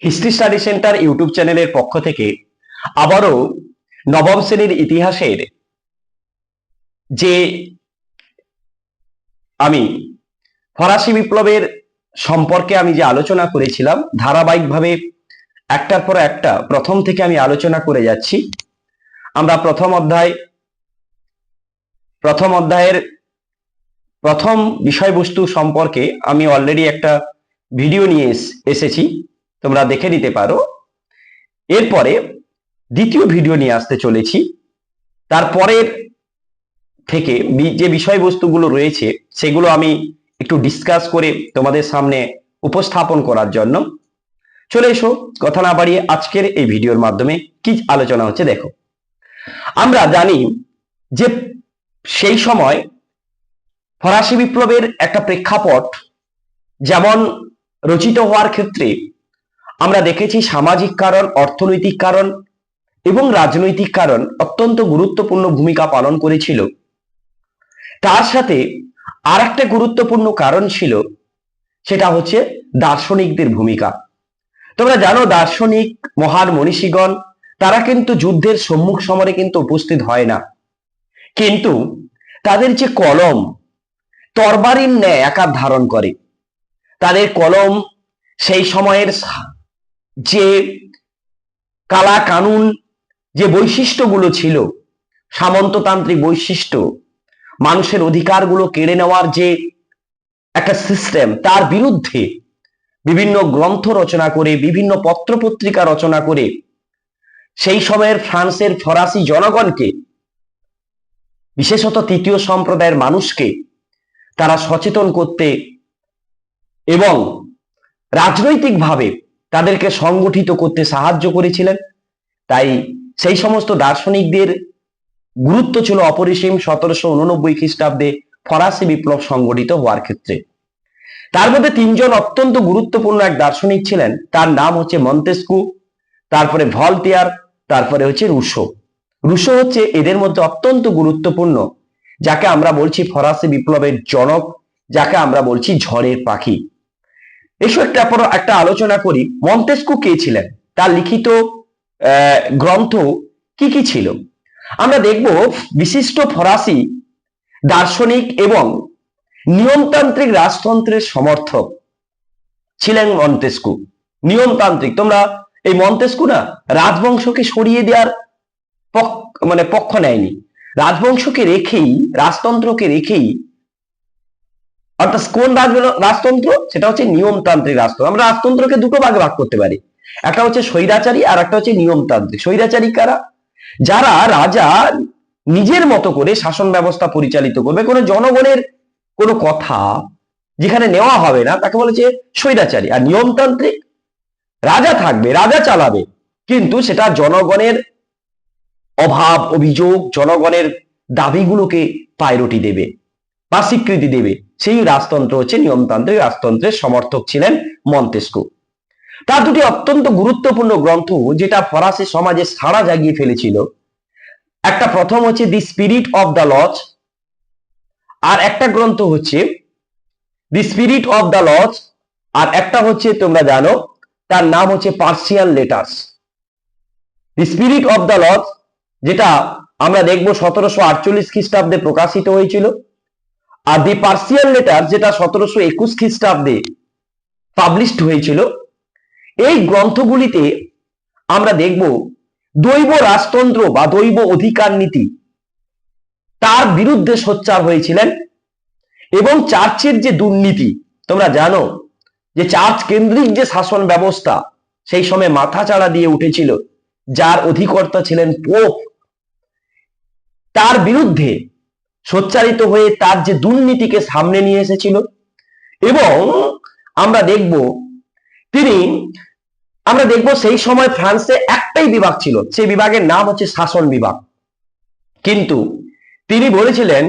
History study centre YouTube চ্যানেলের পক্ষ থেকে আবারও নবম শ্রেণীর ইতিহাসের যে আমি ফরাসি বিপ্লবের সম্পর্কে আমি যে আলোচনা করেছিলাম ধারাবাহিকভাবে একটার পর একটা প্রথম থেকে আমি আলোচনা করে যাচ্ছি। আমরা প্রথম অধ্যায়ের প্রথম বিষয়বস্তু সম্পর্কে আমি অলরেডি একটা ভিডিও নিয়ে এসেছি, তোমরা দেখে নিতে পারো। এরপরে দ্বিতীয় ভিডিও নিয়ে আসতে চলেছি। তারপরের থেকে যে বিষয়বস্তুগুলো রয়েছে সেগুলো আমি একটু ডিসকাস করে তোমাদের সামনে উপস্থাপন করার জন্য চলে এসো। কথা না বাড়িয়ে আজকের এই ভিডিওর মাধ্যমে কি আলোচনা হচ্ছে দেখো। আমরা জানি যে সেই সময় ফরাসি বিপ্লবের একটা প্রেক্ষাপট যেমন রচিত হওয়ার ক্ষেত্রে আমরা দেখেছি সামাজিক কারণ, অর্থনৈতিক কারণ এবং রাজনৈতিক কারণ অত্যন্ত গুরুত্বপূর্ণ ভূমিকা পালন করেছিল। তার সাথে আর একটা গুরুত্বপূর্ণ কারণ ছিল, সেটা হচ্ছে দার্শনিকদের ভূমিকা। তোমরা জানো দার্শনিক মহান মনীষীগণ তারা কিন্তু যুদ্ধের সম্মুখ সমরে কিন্তু উপস্থিত হয় না, কিন্তু তাদের যে কলম তরবারির ন্যায় আকার ধারণ করে। তাদের কলম সেই সময়ের যে কালা কানুন, যে বৈশিষ্ট্যগুলো ছিল, সামন্ততান্ত্রিক বৈশিষ্ট্য, মানুষের অধিকারগুলো কেড়ে নেওয়ার যে একটা সিস্টেম, তার বিরুদ্ধে বিভিন্ন গ্রন্থ রচনা করে, বিভিন্ন পত্রপত্রিকা রচনা করে সেই সময়ের ফ্রান্সের ফরাসি জনগণকে, বিশেষত তৃতীয় সম্প্রদায়ের মানুষকে তারা সচেতন করতে এবং রাজনৈতিকভাবে তাদেরকে সংগঠিত করতে সাহায্য করেছিলেন। তাই সেই সমস্ত দার্শনিকদের গুরুত্ব ছিল অপরিসীম 1789 খ্রিস্টাব্দে ফরাসি বিপ্লব সংগঠিত হওয়ার ক্ষেত্রে। তার মধ্যে তিনজন অত্যন্ত গুরুত্বপূর্ণ এক দার্শনিক ছিলেন, তার নাম হচ্ছে মন্তেস্কু, তারপরে ভলতেয়ার, তারপরে হচ্ছে রুশো। রুশো হচ্ছে এদের মধ্যে অত্যন্ত গুরুত্বপূর্ণ, যাকে আমরা বলছি ফরাসি বিপ্লবের জনক, যাকে আমরা বলছি ঝড়ের পাখি। এসব একটা আলোচনা করি। মন্তেস্কু কে ছিলেন, তার লিখিত গ্রন্থ কি কি ছিল। আমরা দেখব বিশিষ্ট ফরাসি দার্শনিক এবং নিয়মতান্ত্রিক রাজতন্ত্রের সমর্থক ছিলেন মন্তেস্কু। নিয়মতান্ত্রিক, তোমরা এই মন্তেস্কু না রাজবংশকে সরিয়ে দেওয়ার পক্ষ নেয়নি, রাজবংশকে রেখেই, রাজতন্ত্রকে রেখেই, অর্থাৎ কোন রাজতন্ত্র, সেটা হচ্ছে নিয়মতান্ত্রিক রাজতন্ত্র। আমরা রাজতন্ত্রকে দুটো ভাগে ভাগ করতে পারি, একটা হচ্ছে স্বৈরাচারী আর একটা হচ্ছে নিয়মতান্ত্রিক। স্বৈরাচারী কারা? যারা রাজা নিজের মতো করে শাসন ব্যবস্থা পরিচালিত করবে, কোনো জনগণের কোনো কথা যেখানে নেওয়া হবে না, তাকে বলেছে স্বৈরাচারী। আর নিয়মতান্ত্রিক, রাজা থাকবে, রাজা চালাবে, কিন্তু সেটা জনগণের অভাব অভিযোগ, জনগণের দাবিগুলোকে প্রায়োরিটি দেবে বা স্বীকৃতি দেবে, সেই রাজতন্ত্র হচ্ছে নিয়মতান্ত্রিক রাজতন্ত্রের সমর্থক ছিলেন মন্তেস্কু। তার দুটি অত্যন্ত গুরুত্বপূর্ণ গ্রন্থ যেটা ফরাসি সমাজে সাড়া জাগিয়ে ফেলেছিল, একটা প্রথম হচ্ছে the spirit of the laws, আর একটা গ্রন্থ হচ্ছে the spirit of the laws, আর একটা হচ্ছে তোমরা জানো তার নাম হচ্ছে Persian letters. The spirit of the laws যেটা আমরা দেখব 1748 খ্রিস্টাব্দে প্রকাশিত হয়েছিল, আর দি পার্সিয়ান লেটার যেটা 1721 খ্রিস্টাব্দে পাবলিশড হয়েছিল। এই গ্রন্থগুলিতে আমরা দেখব দৈব রাজতন্ত্র বা দৈব অধিকার নীতি তার বিরুদ্ধে সোচ্চার হয়েছিলেন, এবং চার্চের যে দুর্নীতি, তোমরা জানো যে চার্চ কেন্দ্রিক যে শাসন ব্যবস্থা সেই সময় মাথাচাড়া দিয়ে উঠেছিল, যার অধিকর্তা ছিলেন পোপ, তার বিরুদ্ধে সোচ্চারিত হয়ে তার যে দুর্নীতিকে সামনে নিয়ে এসেছিল। এবং আমরা দেখব সেই সময় ফ্রান্সে একটাই বিভাগ ছিল, সেই বিভাগের নাম হচ্ছে শাসন বিভাগ। কিন্তু তিনি বলেছিলেন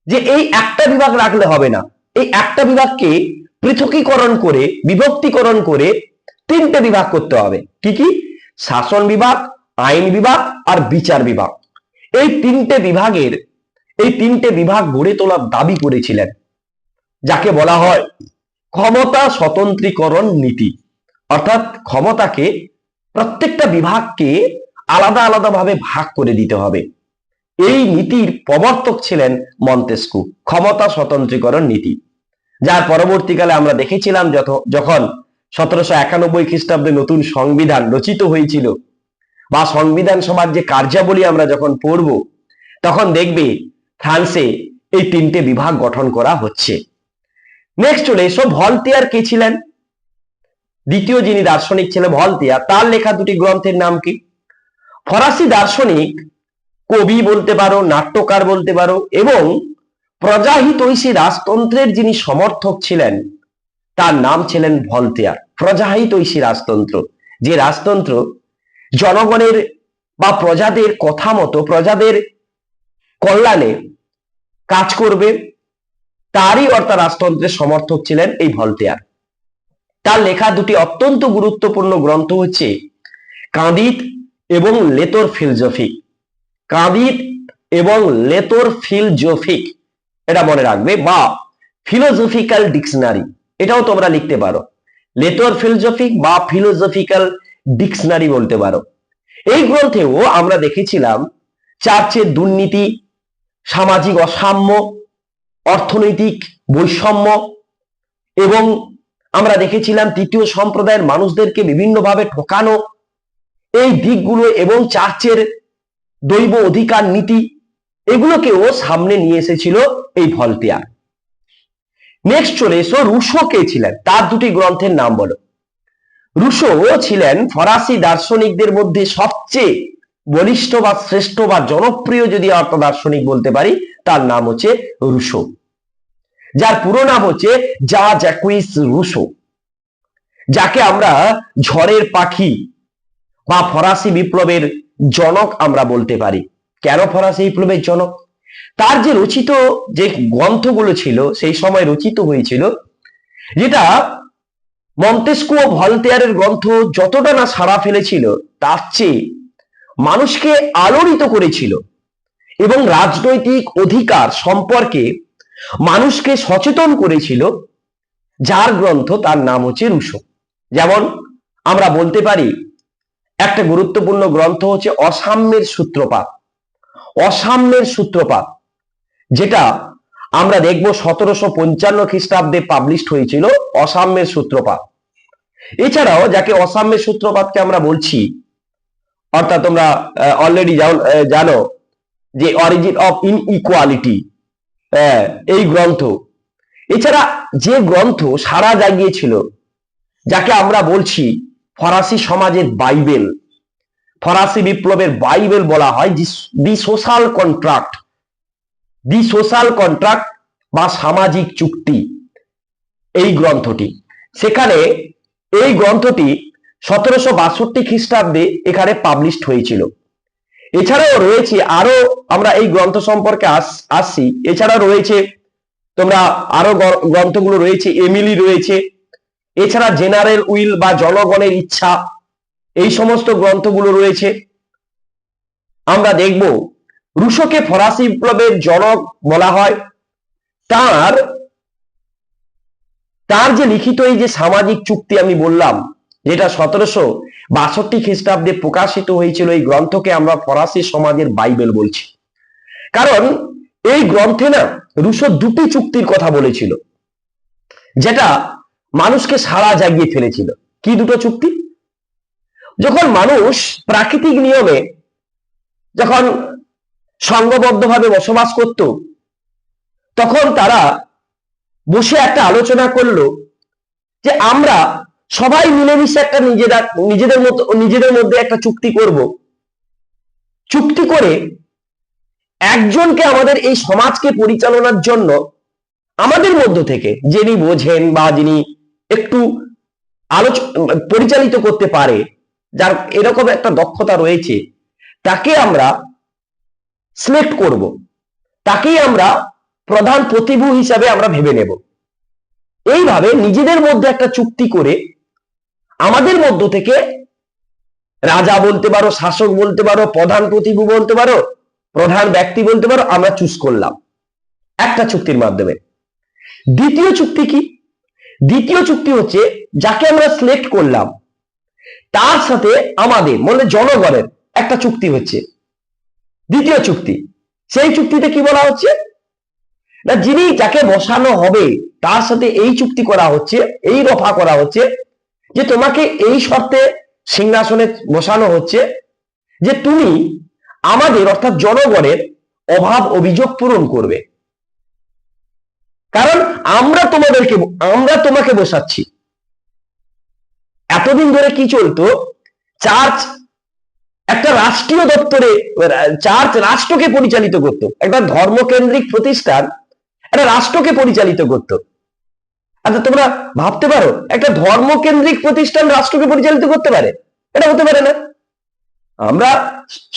যে এই একটা বিভাগ রাখলে হবে না, এই একটা বিভাগকে পৃথকীকরণ করে, বিভক্তিকরণ করে তিনটে বিভাগ করতে হবে। কি কি? শাসন বিভাগ, আইন বিভাগ আর বিচার বিভাগ। এই তিনটে বিভাগ গড়ে তোলার দাবি করেছিলেন, যাকে বলা হয় ক্ষমতা স্বতন্ত্রীকরণ নীতি, অর্থাৎ ক্ষমতাকে প্রত্যেকটা বিভাগকে আলাদা আলাদা ভাবে ভাগ করে দিতে হবে। এই নীতির প্রবর্তক ছিলেন মন্তেস্কু, ক্ষমতা স্বতন্ত্রীকরণ নীতি, যার পরবর্তীকালে আমরা দেখেছিলাম যখন 1791 খ্রিস্টাব্দে নতুন সংবিধান রচিত হয়েছিল বা সংবিধান সভার যে কার্যাবলী আমরা যখন পড়ব, তখন দেখবে ফ্রান্সে এই তিনটে বিভাগ গঠন করা হচ্ছে। নেক্সট চলে এসো, ভলতেয়ার কে ছিলেন? দ্বিতীয় যিনি দার্শনিক ছিলেন ভলতেয়ার, তার লেখা দুটি গ্রন্থের নাম কি? ফরাসি দার্শনিক, কবি বলতে পারো, নাট্যকার বলতে পারো, এবং প্রজাহিতৈষী রাজতন্ত্রের যিনি সমর্থক ছিলেন তার নাম ছিলেন ভলতেয়ার। প্রজাহিতৈষী রাজতন্ত্র, যে রাজতন্ত্র জনগণের বা প্রজাদের কথা মতো প্রজাদের কল্যাণে কাজ করবে, তারই অর্থাৎ রাজতন্ত্রের সমর্থক ছিলেন এই ভলতেয়ার। তার লেখা দুটি অত্যন্ত গুরুত্বপূর্ণ গ্রন্থ হচ্ছে কাঁদিত এবং লেতর ফিলজফিক। কাঁদিত এবং লেতর ফিলজফিক, এটা মনে রাখবে, বা ফিলোজফিক্যাল ডিকশনারি, এটাও তোমরা লিখতে পারো। লেতর ফিলজফিক বা ফিলোজফিক্যাল ডিকশনারি বলতে পারো। এই গ্রন্থেও আমরা দেখেছিলাম চার্চের দুর্নীতি, সামাজিক অসাম্য, অর্থনৈতিক বৈষম্য, এবং আমরা দেখেছিলাম তৃতীয় সম্প্রদায়ের মানুষদেরকে বিভিন্নভাবে ঠকানো, এই দিকগুলো এবং চার্চের দৈব অধিকার নীতি, এগুলোকেও সামনে নিয়ে এসেছিল এই ভলতেয়ার। নেক্সট চলে এসো, রুশো কে ছিলেন? তার দুটি গ্রন্থের নাম বলো। রুশো ছিলেন ফরাসি দার্শনিকদের মধ্যে সবচেয়ে বলিষ্ঠ বা শ্রেষ্ঠ বা জনপ্রিয় যদি অর্থ দার্শনিক বলতে পারি, তার নাম হচ্ছে রুশো, যার পুরো নাম হচ্ছে জা জ্যাকুইস রুশো, যাকে আমরা ঝড়ের পাখি বা ফরাসি বিপ্লবের জনক আমরা বলতে পারি। কেন ফরাসি বিপ্লবের জনক? তার যে রচিত যে গ্রন্থগুলো ছিল সেই সময় রচিত হয়েছিল, যেটা মন্তেস্কু ও ভলতেয়ারের গ্রন্থ যতটা না সাড়া ফেলেছিল, তার চেয়ে মানুষকে আলোড়িত করেছিল এবং রাজনৈতিক অধিকার সম্পর্কে মানুষকে সচেতন করেছিল, যার গ্রন্থ তার নাম হচ্ছে রুশো। যেমন আমরা বলতে পারি একটা গুরুত্বপূর্ণ গ্রন্থ হচ্ছে অসাম্যের সূত্রপাত। অসাম্যের সূত্রপাত, যেটা আমরা দেখব 1755 খ্রিস্টাব্দে পাবলিশড হয়েছিল অসাম্যের সূত্রপাত। এছাড়াও যাকে অসাম্যের সূত্রপাতকে আমরা বলছি, অর্থাৎ তোমরা অলরেডি জানো যে অরিজিন অফ ইনইকুয়ালিটি, এই গ্রন্থ। এছাড়া যে গ্রন্থ সারা জাগিয়েছিল, যাকে আমরা বলছি ফরাসি সমাজের বাইবেল, ফরাসি বিপ্লবের বাইবেল বলা হয়, দি সোশ্যাল কন্ট্রাক্ট, দি সোশ্যাল কন্ট্রাক্ট বা সামাজিক চুক্তি, এই গ্রন্থটি। সেখানে এই গ্রন্থটি 1762 খ্রিস্টাব্দে এখানে পাবলিশড হয়েছিল। এছাড়াও রয়েছে আরো, আমরা এই গ্রন্থ সম্পর্কে আসছি, এছাড়া রয়েছে তোমরা আরো গ্রন্থগুলো রয়েছে, এমিলি রয়েছে, এছাড়া জেনারেল উইল বা জনগণের ইচ্ছা, এই সমস্ত গ্রন্থগুলো রয়েছে। আমরা দেখব রুশোকে ফরাসি বিপ্লবের জনক বলা হয়। তার যে লিখিত এই যে সামাজিক চুক্তি আমি বললাম, যেটা 1762 খ্রিস্টাব্দে প্রকাশিত হয়েছিল, এই গ্রন্থকে আমরা ফরাসি সমাজের বাইবেল বলছি। কারণ এই গ্রন্থে না রুশো দুটি চুক্তির কথা বলেছিল, যেটা মানুষকে সাড়া জাগিয়ে ফেলেছিল। কি দুটো চুক্তি? যখন মানুষ প্রাকৃতিক নিয়মে যখন সংঘবদ্ধভাবে বসবাস করত, তখন তারা বসে একটা আলোচনা করলো যে আমরা সবাই মিলেমিশে একটা নিজেদের মধ্যে একটা চুক্তি করব। চুক্তি করে একজনকে আমাদের এই সমাজকে পরিচালনার জন্য আমাদের মধ্য থেকে যিনি বোঝেন বা যিনি একটু পরিচালিত করতে পারে, যার এরকম একটা দক্ষতা রয়েছে, তাকে আমরা সিলেক্ট করব, তাকেই আমরা প্রধান প্রতিভু হিসাবে আমরা ভেবে নেব। এইভাবে নিজেদের মধ্যে একটা চুক্তি করে আমাদের মধ্য থেকে রাজা বলতে পারো, শাসক বলতে পারো, প্রধান প্রতিভু বলতে পারো, প্রধান ব্যক্তি বলতে পারো, আমরা চুজ করলাম একটা চুক্তির মাধ্যমে। দ্বিতীয় চুক্তি কি? দ্বিতীয় চুক্তি হচ্ছে যাকে আমরা সিলেক্ট করলাম, তার সাথে আমাদের মানে জনগণের একটা চুক্তি হচ্ছে, দ্বিতীয় চুক্তি। সেই চুক্তিতে কি বলা হচ্ছে না, যিনি যাকে বসানো হবে তার সাথে এই চুক্তি করা হচ্ছে, এই রফা করা হচ্ছে যে তোমাকে এই শর্তে সিংহাসনে বসানো হচ্ছে যে তুমি আমাদের অর্থাৎ জনগণের অভাব অভিযোগ পূরণ করবে। কারণ আমরা তোমাকে বসাচ্ছি। এতদিন ধরে কি চলতো, চার্চ একটা রাষ্ট্রীয় দপ্তরে, চার্চ রাষ্ট্রকে পরিচালিত করত, একটা ধর্মকেন্দ্রিক প্রতিষ্ঠান একটা রাষ্ট্রকে পরিচালিত করত। আচ্ছা তোমরা ভাবতে পারো একটা ধর্মকেন্দ্রিক প্রতিষ্ঠান রাষ্ট্রকে পরিচালিত করতে পারে? এটা হতে পারে না। আমরা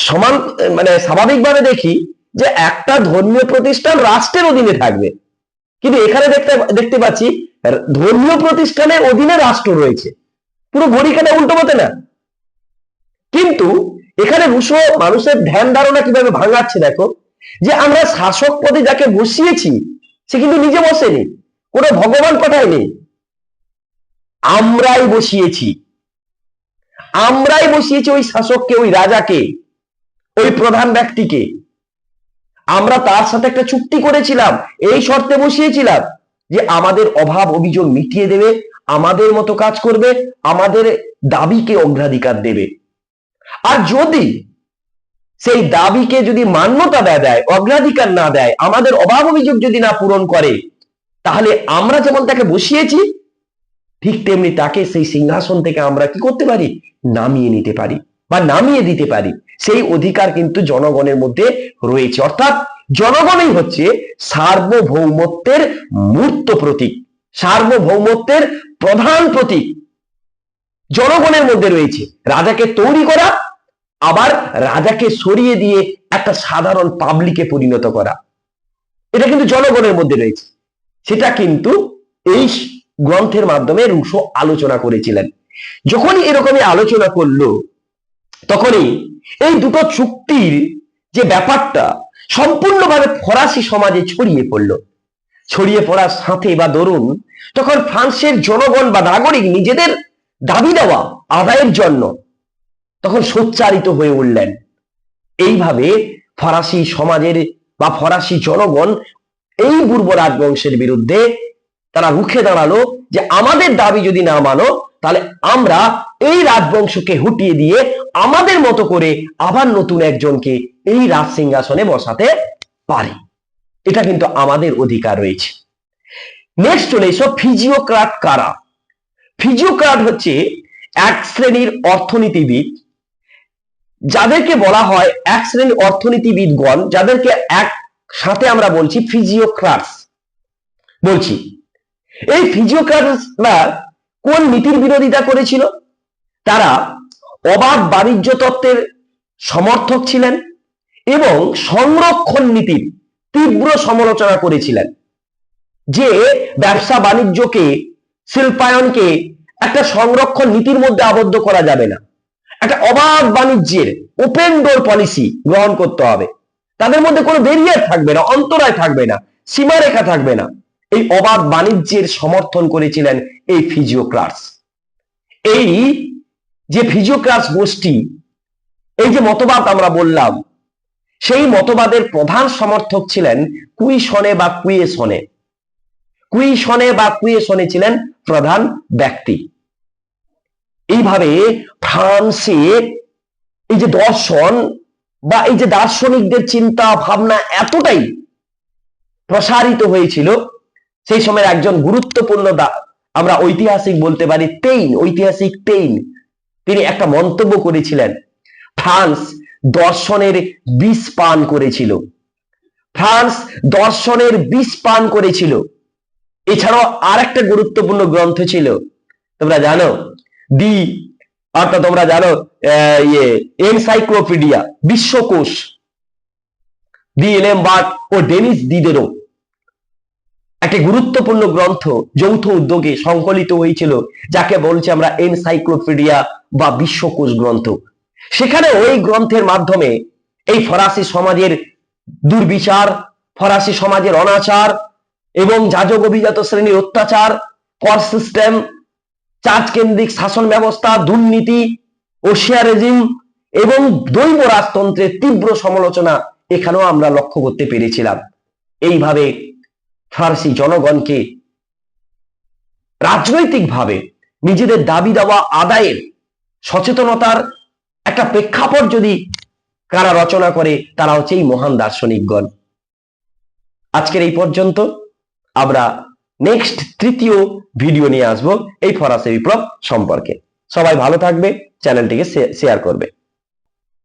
সমান মানে স্বাভাবিকভাবে দেখি যে একটা ধর্মীয় প্রতিষ্ঠান রাষ্ট্রের অধীনে থাকবে, কিন্তু এখানে দেখতে পাচ্ছি ধর্মীয় প্রতিষ্ঠানের অধীনে রাষ্ট্র রয়েছে। পুরো ঘড়িকাটা উল্টো মতে না। কিন্তু এখানে রুশো মানুষের ধ্যান ধারণা কিভাবে ভাঙাচ্ছে দেখো, যে আমরা শাসক পদে যাকে বসিয়েছি সে কিন্তু নিজে বসেনি, কোনো ভগবান পাঠায়নি, আমরাই বসিয়েছি। ওই শাসককে, ওই রাজাকে, ওই প্রধান ব্যক্তিকে। আমরা তার সাথে একটা চুক্তি করেছিলাম, এই শর্তে বসিয়েছিলাম যে আমাদের অভাব অভিযোগ মিটিয়ে দেবে, আমাদের মতো কাজ করবে, আমাদের দাবিকে অগ্রাধিকার দেবে। আর যদি সেই দাবিকে যদি মান্যতা দেয়, অগ্রাধিকার না দেয়, আমাদের অভাব অভিযোগ যদি না পূরণ করে, তাহলে আমরা যেমন তাকে বসিয়েছি ঠিক তেমনি তাকে সেই সিংহাসন থেকে আমরা কি করতে পারি, নামিয়ে নিতে পারি বা নামিয়ে দিতে পারি। সেই অধিকার কিন্তু জনগণের মধ্যে রয়েছে। অর্থাৎ জনগণই হচ্ছে সার্বভৌমত্বের মূর্ত প্রতীক, সার্বভৌমত্বের প্রধান প্রতীক জনগণের মধ্যে রয়েছে। রাজাকে তৈরি করা, আবার রাজাকে সরিয়ে দিয়ে একটা সাধারণ পাবলিকে পরিণত করা, এটা কিন্তু জনগণের মধ্যে রয়েছে। সেটা কিন্তু এই গ্রন্থের মাধ্যমে রুশো আলোচনা করেছিলেন। যখনই এরকমই আলোচনা করলো, তখনই এই দুটো চুক্তির যে ব্যাপারটা সম্পূর্ণভাবে ফরাসি সমাজে ছড়িয়ে পড়লো। ছড়িয়ে পড়ার সাথে বা দরুন তখন ফ্রান্সের জনগণ বা নাগরিক নিজেদের দাবি দেওয়া আদায়ের জন্য তখন সোচ্চারিত হয়ে উঠলেন। এইভাবে ফরাসি সমাজের বা ফরাসি জনগণ এই পূর্ব রাজবংশের বিরুদ্ধে তারা রুখে দাঁড়ালো যে আমাদের দাবি যদি না মানো তাহলে আমরা এই রাজবংশকে হটিয়ে দিয়ে আমাদের মতো করে আবার নতুন একজনকে এই রাজ সিংহাসনে বসাতে পারি। এটা কিন্তু আমাদের অধিকার রয়েছে। নেক্সট চলে এসো ফিজিওক্রাট কারা। ফিজিওক্রাট হচ্ছে এক শ্রেণীর অর্থনীতিবিদ, যাদেরকে বলা হয় এক শ্রেণীর অর্থনীতিবিদগণ, যাদেরকে এক সাথে আমরা বলছি ফিজিওক্রাটস বলছি। এই ফিজিওক্রাটসরা কোন নীতির বিরোধিতা করেছিল? তারা অবাধ বাণিজ্য তত্ত্বের সমর্থক ছিলেন এবং সংরক্ষণ নীতির তীব্র সমালোচনা করেছিলেন, যে ব্যবসা বাণিজ্যকে, শিল্পায়নকে একটা সংরক্ষণ নীতির মধ্যে আবদ্ধ করা যাবে না, একটা অবাধ বাণিজ্যের ওপেন ডোর পলিসি গ্রহণ করতে হবে। তাদের মধ্যে কোনো ব্যারিয়ার থাকবে না, অন্তরায় থাকবে না, সীমারেখা থাকবে না। এই অবাধ বাণিজ্যের সমর্থন করেছিলেন এই ফিজিওক্রাটস। এই যে ফিজিওক্রাটস গোষ্ঠী, এই যে মতবাদ আমরা বললাম, সেই মতবাদের প্রধান সমর্থক ছিলেন কুইশনে বা কুয়েশনে। কুইশনে বা কুয়েশনে ছিলেন প্রধান ব্যক্তি। এইভাবে ফ্রান্সে এই যে দর্শন বা এই যে দার্শনিকদের চিন্তা ভাবনা এতটাই প্রসারিত হয়েছিল, সেই সময় একজন গুরুত্বপূর্ণ আমরা ঐতিহাসিক বলতে পারি ঐতিহাসিক টেইন, তিনি একটা মন্তব্য করেছিলেন, ফ্রান্স দর্শনের বিষ পান করেছিল। ফ্রান্স দর্শনের বিষ পান করেছিল। এছাড়াও আর একটা গুরুত্বপূর্ণ গ্রন্থ ছিল, তোমরা জানো, অর্থাৎ তোমরা জানো এনসাইক্লোপিডিয়া, বিশ্বকোষ, দি এলেমবার্ট ও ডেনিস দিদেরও একটা গুরুত্বপূর্ণ গ্রন্থ যৌথ উদ্যোগে সংকলিত হয়েছিল, যাকে বলছি আমরা এনসাইক্লোপিডিয়া বা বিশ্বকোষ গ্রন্থ। সেখানে ওই গ্রন্থের মাধ্যমে এই ফরাসি সমাজের দুর্বিচার, ফরাসি সমাজের অনাচার এবং যাজক অভিজাত শ্রেণীর অত্যাচার, কর সিস্টেম, চার্চ কেন্দ্রিক শাসন ব্যবস্থা, দুর্নীতি ওশিয়ারিজম এবং দৈব রাজতন্ত্রের তীব্র সমালোচনা এখানেও আমরা লক্ষ্য করতে পেরেছিলাম। এইভাবে ফার্সি জনগণকে রাজনৈতিকভাবে নিজেদের দাবি দাওয়া আদায়ের সচেতনতার একটা প্রেক্ষাপট যদি কারা রচনা করে, তারা হচ্ছে এই মহান দার্শনিকগণ। আজকের এই পর্যন্ত। আমরা নেক্সট তৃতীয় ভিডিও নিয়ে আসবো এই ফরাসি বিপ্লব সম্পর্কে। সবাই ভালো থাকবে, চ্যানেলটিকে শেয়ার করবে।